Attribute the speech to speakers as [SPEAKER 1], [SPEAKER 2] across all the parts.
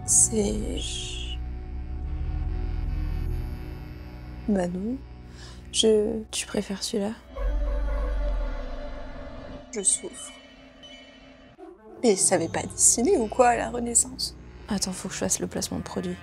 [SPEAKER 1] C'est... Bah non. Tu préfères celui-là? Je souffre. Mais ça savait pas dessiner ou quoi à la Renaissance? Attends, faut que je fasse le placement de produit.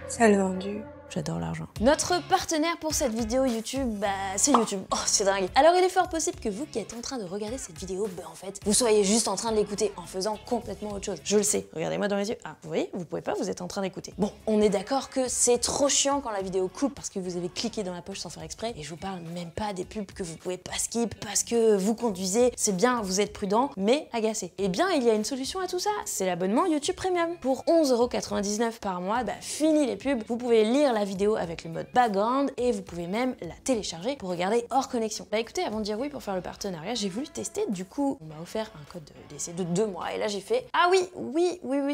[SPEAKER 1] Ça le vendu. J'adore l'argent. Notre partenaire pour cette vidéo YouTube, bah c'est YouTube. Oh, c'est dingue. Alors il est fort possible que vous qui êtes en train de regarder cette vidéo, bah en fait, vous soyez juste en train de l'écouter en faisant complètement autre chose. Je le sais, regardez-moi dans les yeux. Ah, vous voyez, vous pouvez pas, vous êtes en train d'écouter. Bon, on est d'accord que c'est trop chiant quand la vidéo coupe parce que vous avez cliqué dans la poche sans faire exprès. Et je vous parle même pas des pubs que vous pouvez pas skip parce que vous conduisez. C'est bien, vous êtes prudent, mais agacé. Eh bien, il y a une solution à tout ça. C'est l'abonnement YouTube Premium. Pour 11,99 € par mois, bah fini les pubs. Vous pouvez lire la vidéo avec le mode background et vous pouvez même la télécharger pour regarder hors connexion. Bah écoutez, avant de dire oui pour faire le partenariat, j'ai voulu tester. Du coup, on m'a offert un code d'essai de 2 mois et là j'ai fait ah oui,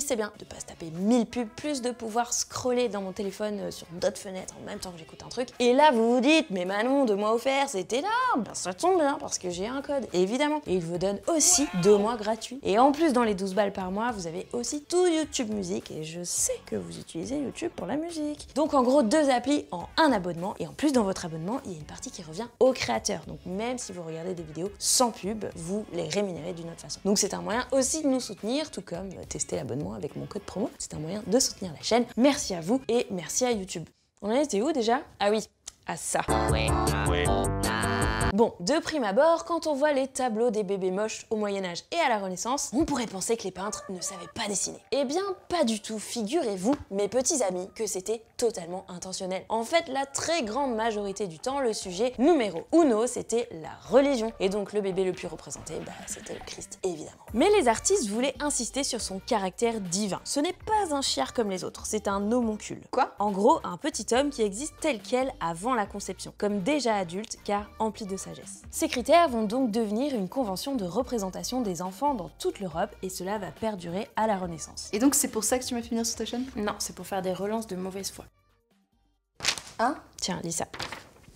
[SPEAKER 1] c'est bien de pas se taper 1000 pubs, plus de pouvoir scroller dans mon téléphone sur d'autres fenêtres en même temps que j'écoute un truc. Et là vous vous dites mais Manon, 2 mois offerts, c'est énorme. Ben, ça tombe bien parce que j'ai un code, évidemment. Et il vous donne aussi 2 mois gratuits. Et en plus dans les 12 balles par mois, vous avez aussi tout YouTube Musique et je sais que vous utilisez YouTube pour la musique. Donc en gros 2 applis en un abonnement et en plus dans votre abonnement il y a une partie qui revient au créateur, donc même si vous regardez des vidéos sans pub, vous les rémunérez d'une autre façon. Donc c'est un moyen aussi de nous soutenir, tout comme tester l'abonnement avec mon code promo, c'est un moyen de soutenir la chaîne. Merci à vous et merci à YouTube. On en était où déjà? Ah oui, à ça. Bon, de prime abord, quand on voit les tableaux des bébés moches au Moyen-Âge et à la Renaissance, on pourrait penser que les peintres ne savaient pas dessiner. Eh bien, pas du tout. Figurez-vous, mes petits amis, que c'était totalement intentionnel. En fait, la très grande majorité du temps, le sujet numéro uno, c'était la religion. Et donc, le bébé le plus représenté, bah, c'était le Christ, évidemment. Mais les artistes voulaient insister sur son caractère divin. Ce n'est pas un chiard comme les autres, c'est un homoncule. Quoi? En gros, un petit homme qui existe tel quel avant la conception, comme déjà adulte, car empli de sagesse. Ces critères vont donc devenir une convention de représentation des enfants dans toute l'Europe et cela va perdurer à la Renaissance.
[SPEAKER 2] Et donc c'est pour ça que tu m'as fait venir sur ta chaîne?
[SPEAKER 1] Non, c'est pour faire des relances de mauvaise foi.
[SPEAKER 2] Hein?
[SPEAKER 1] Tiens, lis ça.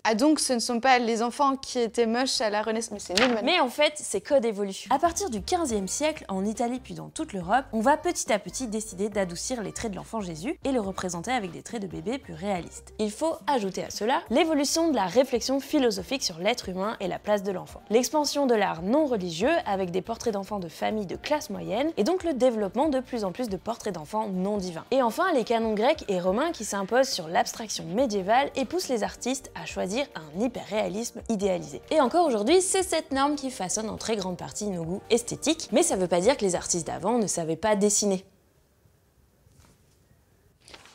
[SPEAKER 2] Ah donc ce ne sont pas les enfants qui étaient moches à la Renaissance, mais c'est nul.
[SPEAKER 1] Mais en fait, c'est code évolution. À partir du 15e siècle, en Italie puis dans toute l'Europe, on va petit à petit décider d'adoucir les traits de l'enfant Jésus et le représenter avec des traits de bébé plus réalistes. Il faut ajouter à cela l'évolution de la réflexion philosophique sur l'être humain et la place de l'enfant. L'expansion de l'art non religieux avec des portraits d'enfants de familles de classe moyenne et donc le développement de plus en plus de portraits d'enfants non divins. Et enfin, les canons grecs et romains qui s'imposent sur l'abstraction médiévale et poussent les artistes à choisir un hyper-réalisme idéalisé. Et encore aujourd'hui, c'est cette norme qui façonne en très grande partie nos goûts esthétiques, mais ça veut pas dire que les artistes d'avant ne savaient pas dessiner.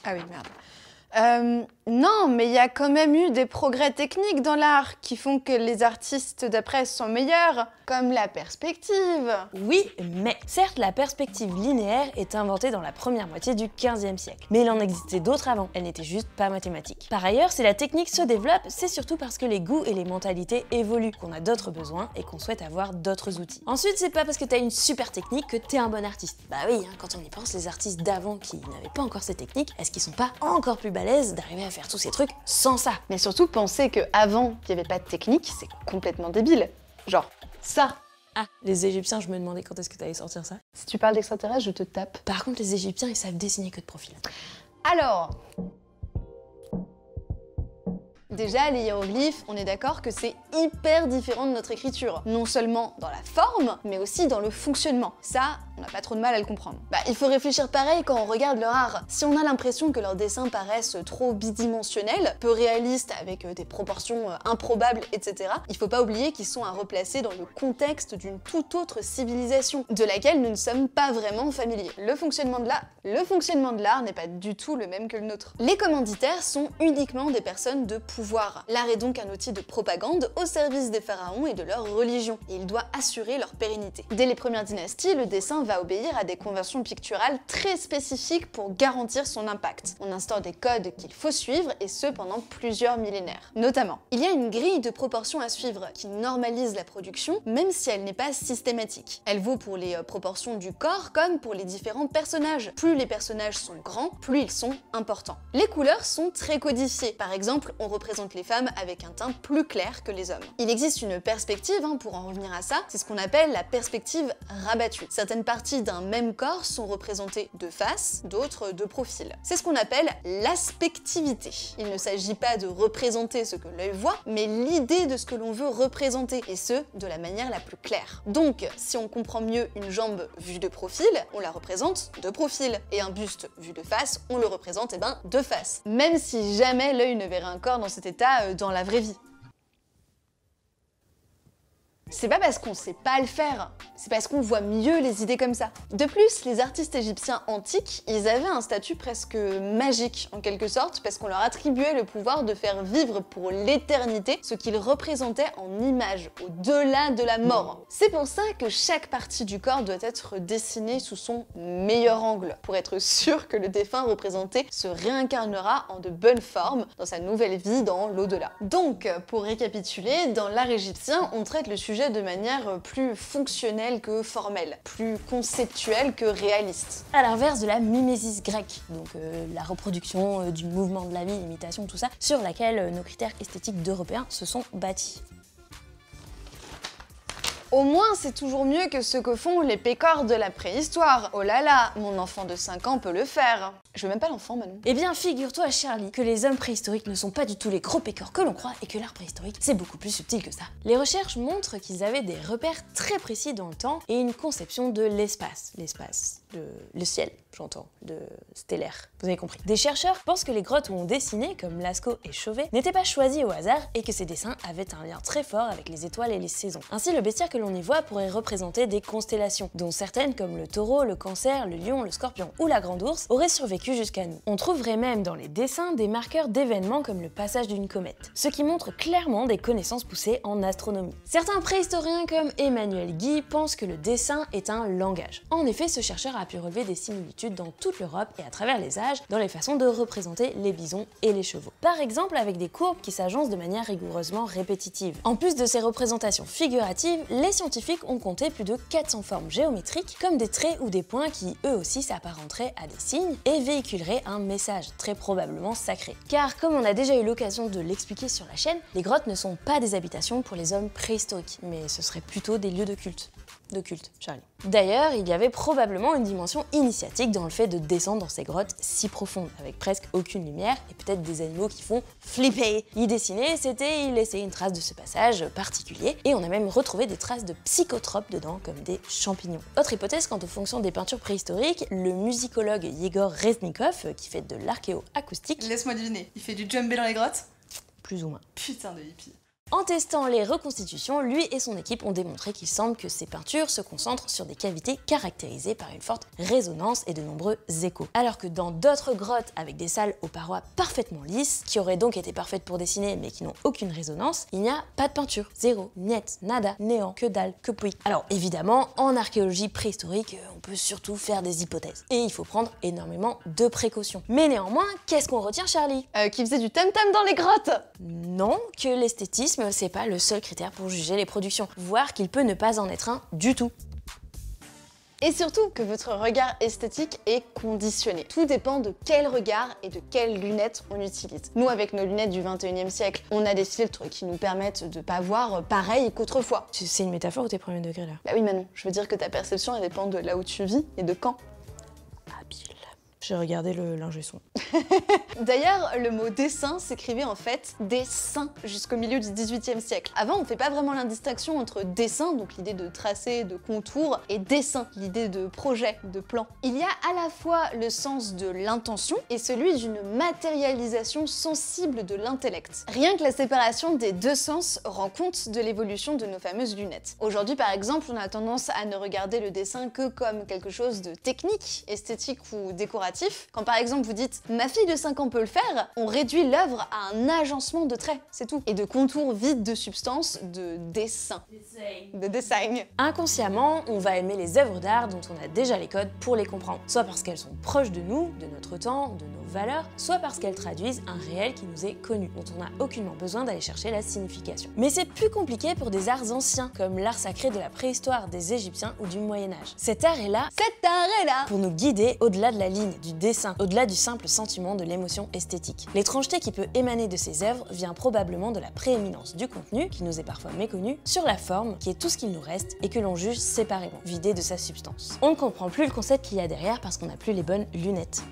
[SPEAKER 2] Ah oui, merde. Non, mais il y a quand même eu des progrès techniques dans l'art qui font que les artistes d'après sont meilleurs, comme la perspective.
[SPEAKER 1] Oui, mais certes, la perspective linéaire est inventée dans la première moitié du 15e siècle, mais il en existait d'autres avant, elle n'était juste pas mathématique. Par ailleurs, si la technique se développe, c'est surtout parce que les goûts et les mentalités évoluent, qu'on a d'autres besoins et qu'on souhaite avoir d'autres outils. Ensuite, c'est pas parce que t'as une super technique que t'es un bon artiste. Bah oui, hein, quand on y pense, les artistes d'avant qui n'avaient pas encore ces techniques, est-ce qu'ils sont pas encore plus balèzes d'arriver à faire tous ces trucs sans ça?
[SPEAKER 2] Mais surtout, penser qu'avant, il n'y avait pas de technique, c'est complètement débile. Genre, ça.
[SPEAKER 1] Ah, les Égyptiens, je me demandais quand est-ce que t'allais sortir ça.
[SPEAKER 2] Si tu parles d'extraterrestres, je te tape.
[SPEAKER 1] Par contre, les Égyptiens, ils savent dessiner que de profil.
[SPEAKER 2] Alors, déjà, les hiéroglyphes, on est d'accord que c'est hyper différent de notre écriture. Non seulement dans la forme, mais aussi dans le fonctionnement. Ça, on n'a pas trop de mal à le comprendre. Bah, il faut réfléchir pareil quand on regarde leur art. Si on a l'impression que leurs dessins paraissent trop bidimensionnels, peu réalistes, avec des proportions improbables, etc., il faut pas oublier qu'ils sont à replacer dans le contexte d'une toute autre civilisation, de laquelle nous ne sommes pas vraiment familiers. Le fonctionnement de l'art n'est pas du tout le même que le nôtre. Les commanditaires sont uniquement des personnes de pouvoir. L'art est donc un outil de propagande au service des pharaons et de leur religion, et il doit assurer leur pérennité. Dès les premières dynasties, le dessin va obéir à des conventions picturales très spécifiques pour garantir son impact. On instaure des codes qu'il faut suivre, et ce pendant plusieurs millénaires. Notamment, il y a une grille de proportions à suivre qui normalise la production, même si elle n'est pas systématique. Elle vaut pour les proportions du corps comme pour les différents personnages. Plus les personnages sont grands, plus ils sont importants. Les couleurs sont très codifiées. Par exemple, on représente représente les femmes avec un teint plus clair que les hommes. Il existe une perspective, pour en revenir à ça, c'est ce qu'on appelle la perspective rabattue. Certaines parties d'un même corps sont représentées de face, d'autres de profil. C'est ce qu'on appelle l'aspectivité. Il ne s'agit pas de représenter ce que l'œil voit, mais l'idée de ce que l'on veut représenter, et ce, de la manière la plus claire. Donc, si on comprend mieux une jambe vue de profil, on la représente de profil, et un buste vu de face, on le représente de face. Même si jamais l'œil ne verrait un corps dans cet état dans la vraie vie. C'est pas parce qu'on sait pas le faire, c'est parce qu'on voit mieux les idées comme ça. De plus, les artistes égyptiens antiques, ils avaient un statut presque magique, en quelque sorte, parce qu'on leur attribuait le pouvoir de faire vivre pour l'éternité ce qu'ils représentaient en images, au-delà de la mort. C'est pour ça que chaque partie du corps doit être dessinée sous son meilleur angle, pour être sûr que le défunt représenté se réincarnera en de bonnes formes dans sa nouvelle vie dans l'au-delà. Donc, pour récapituler, dans l'art égyptien, on traite le sujet de manière plus fonctionnelle que formelle, plus conceptuelle que réaliste.
[SPEAKER 1] À l'inverse de la mimésis grecque, donc la reproduction du mouvement de la vie, l'imitation, tout ça, sur laquelle nos critères esthétiques d'Européens se sont bâtis.
[SPEAKER 2] Au moins, c'est toujours mieux que ce que font les pécores de la préhistoire. Oh là là, mon enfant de 5 ans peut le faire. Je veux même pas l'enfant, Manon.
[SPEAKER 1] Eh bien, figure-toi, Charlie, que les hommes préhistoriques ne sont pas du tout les gros pécores que l'on croit et que l'art préhistorique, c'est beaucoup plus subtil que ça. Les recherches montrent qu'ils avaient des repères très précis dans le temps et une conception de l'espace. L'espace, le ciel, j'entends, de stellaire. Vous avez compris. Des chercheurs pensent que les grottes où on dessinait, comme Lascaux et Chauvet, n'étaient pas choisis au hasard et que ces dessins avaient un lien très fort avec les étoiles et les saisons. Ainsi, le bestiaire que l'on y voit pourrait représenter des constellations, dont certaines comme le taureau, le cancer, le lion, le scorpion ou la grande ours auraient survécu jusqu'à nous. On trouverait même dans les dessins des marqueurs d'événements comme le passage d'une comète, ce qui montre clairement des connaissances poussées en astronomie. Certains préhistoriens comme Emmanuel Guy pensent que le dessin est un langage. En effet, ce chercheur a pu relever des similitudes dans toute l'Europe et à travers les âges dans les façons de représenter les bisons et les chevaux. Par exemple avec des courbes qui s'agencent de manière rigoureusement répétitive. En plus de ces représentations figuratives, les scientifiques ont compté plus de 400 formes géométriques comme des traits ou des points qui eux aussi s'apparenteraient à des signes et véhiculeraient un message, très probablement sacré. Car comme on a déjà eu l'occasion de l'expliquer sur la chaîne, les grottes ne sont pas des habitations pour les hommes préhistoriques, mais ce seraient plutôt des lieux de culte. Charlie. D'ailleurs, il y avait probablement une dimension initiatique dans le fait de descendre dans ces grottes si profondes, avec presque aucune lumière et peut-être des animaux qui font flipper. Y dessiner, c'était y laisser une trace de ce passage particulier, et on a même retrouvé des traces de psychotropes dedans, comme des champignons. Autre hypothèse quant aux fonctions des peintures préhistoriques, le musicologue Yegor Reznikov, qui fait de l'archéo-acoustique.
[SPEAKER 2] Laisse-moi deviner, il fait du djembé dans les grottes?
[SPEAKER 1] Plus ou moins.
[SPEAKER 2] Putain de hippie.
[SPEAKER 1] En testant les reconstitutions, lui et son équipe ont démontré qu'il semble que ces peintures se concentrent sur des cavités caractérisées par une forte résonance et de nombreux échos. Alors que dans d'autres grottes avec des salles aux parois parfaitement lisses, qui auraient donc été parfaites pour dessiner mais qui n'ont aucune résonance, il n'y a pas de peinture. Zéro, niet, nada, néant, que dalle, que pouic. Alors évidemment, en archéologie préhistorique, on peut surtout faire des hypothèses. Et il faut prendre énormément de précautions. Mais néanmoins, qu'est-ce qu'on retient, Charlie?
[SPEAKER 2] Qui faisait du tam-tam dans les grottes?
[SPEAKER 1] Non, que l'esthétisme c'est pas le seul critère pour juger les productions, voire qu'il peut ne pas en être un du tout.
[SPEAKER 2] Et surtout que votre regard esthétique est conditionné. Tout dépend de quel regard et de quelles lunettes on utilise. Nous, avec nos lunettes du 21e siècle, on a des filtres qui nous permettent de pas voir pareil qu'autrefois.
[SPEAKER 1] C'est une métaphore ou t'es premier degré là?
[SPEAKER 2] Bah oui Manon, je veux dire que ta perception elle dépend de là où tu vis et de quand.
[SPEAKER 1] Habile. J'ai regardé l'ingé son.
[SPEAKER 2] D'ailleurs, le mot dessin s'écrivait en fait dessin jusqu'au milieu du 18e siècle. Avant, on fait pas vraiment la distinction entre dessin, donc l'idée de tracé, de contour, et dessin, l'idée de projet, de plan. Il y a à la fois le sens de l'intention et celui d'une matérialisation sensible de l'intellect. Rien que la séparation des deux sens rend compte de l'évolution de nos fameuses lunettes. Aujourd'hui, par exemple, on a tendance à ne regarder le dessin que comme quelque chose de technique, esthétique ou décoratif. Quand par exemple vous dites « ma fille de 5 ans peut le faire », on réduit l'œuvre à un agencement de traits, c'est tout. Et de contours vides de substance, de dessin. De design.
[SPEAKER 1] Inconsciemment, on va aimer les œuvres d'art dont on a déjà les codes pour les comprendre. Soit parce qu'elles sont proches de nous, de notre temps, de nos valeurs, soit parce qu'elles traduisent un réel qui nous est connu, dont on n'a aucunement besoin d'aller chercher la signification. Mais c'est plus compliqué pour des arts anciens, comme l'art sacré de la préhistoire des Égyptiens ou du Moyen-Âge. Cet art est là
[SPEAKER 2] pour nous
[SPEAKER 1] guider au-delà de la ligne, du dessin, au-delà du simple sentiment sentiment de l'émotion esthétique. L'étrangeté qui peut émaner de ces œuvres vient probablement de la prééminence du contenu, qui nous est parfois méconnu, sur la forme, qui est tout ce qu'il nous reste et que l'on juge séparément, vidé de sa substance. On ne comprend plus le concept qu'il y a derrière parce qu'on n'a plus les bonnes lunettes.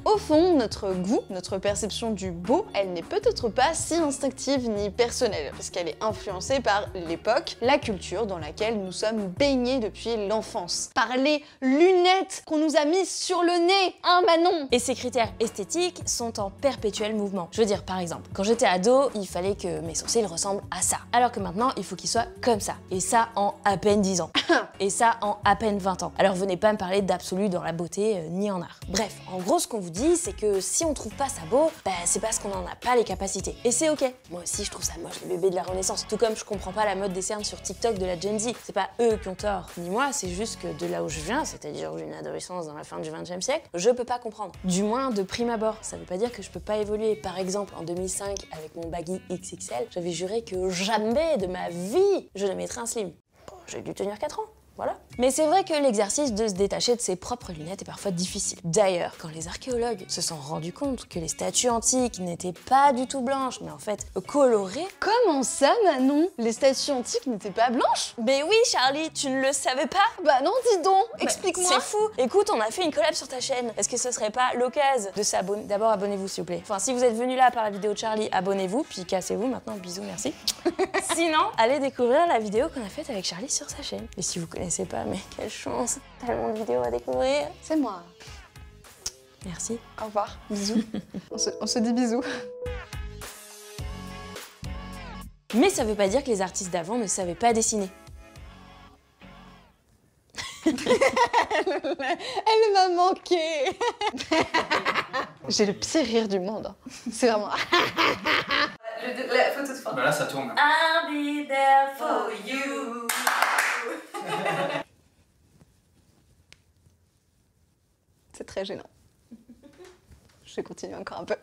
[SPEAKER 2] Au fond, notre goût, notre perception du beau, elle n'est peut-être pas si instinctive ni personnelle, parce qu'elle est influencée par l'époque, la culture dans laquelle nous sommes baignés depuis l'enfance. Par les lunettes qu'on nous a mises sur le nez, hein Manon?
[SPEAKER 1] Et ces critères esthétiques sont en perpétuel mouvement. Je veux dire, par exemple, quand j'étais ado, il fallait que mes sourcils ressemblent à ça. Alors que maintenant, il faut qu'ils soient comme ça. Et ça en à peine 10 ans. Et ça en à peine 20 ans. Alors venez pas me parler d'absolu dans la beauté ni en art. Bref, en gros, ce qu'on vous dit, c'est que si on trouve pas ça beau, bah c'est parce qu'on en a pas les capacités. Et c'est ok. Moi aussi je trouve ça moche, les bébés de la Renaissance. Tout comme je comprends pas la mode des cernes sur TikTok de la Gen Z. C'est pas eux qui ont tort, ni moi, c'est juste que de là où je viens, c'est-à-dire une adolescence dans la fin du XXe siècle, je peux pas comprendre. Du moins de prime abord. Ça veut pas dire que je peux pas évoluer. Par exemple, en 2005, avec mon baggy XXL, j'avais juré que jamais de ma vie je ne mettrais un slim. Bon, j'ai dû tenir 4 ans. Voilà. Mais c'est vrai que l'exercice de se détacher de ses propres lunettes est parfois difficile. D'ailleurs, quand les archéologues se sont rendus compte que les statues antiques n'étaient pas du tout blanches, mais en fait colorées...
[SPEAKER 2] Comment ça, Manon? Les statues antiques n'étaient pas blanches?
[SPEAKER 1] Mais oui, Charlie, tu ne le savais pas?
[SPEAKER 2] Bah non, dis donc, explique-moi.
[SPEAKER 1] C'est fou. Écoute, on a fait une collab sur ta chaîne. Est-ce que ce serait pas l'occasion de s'abonner? D'abord, abonnez-vous s'il vous plaît. Enfin, si vous êtes venu là par la vidéo de Charlie, abonnez-vous, puis cassez-vous maintenant. Bisous, merci. Sinon, allez découvrir la vidéo qu'on a faite avec Charlie sur sa chaîne. Et si vous connaissez pas, mais quelle chance, tellement de vidéos à découvrir.
[SPEAKER 2] C'est moi.
[SPEAKER 1] Merci.
[SPEAKER 2] Au revoir. Bisous. on se dit bisous.
[SPEAKER 1] Mais ça veut pas dire que les artistes d'avant ne savaient pas dessiner.
[SPEAKER 2] Elle m'a manqué. J'ai le pire rire du monde. C'est vraiment...
[SPEAKER 3] La photo de fin.
[SPEAKER 4] Bah là ça tourne.
[SPEAKER 3] I'll be there for you.
[SPEAKER 2] C'est très gênant. Je vais continuer encore un peu.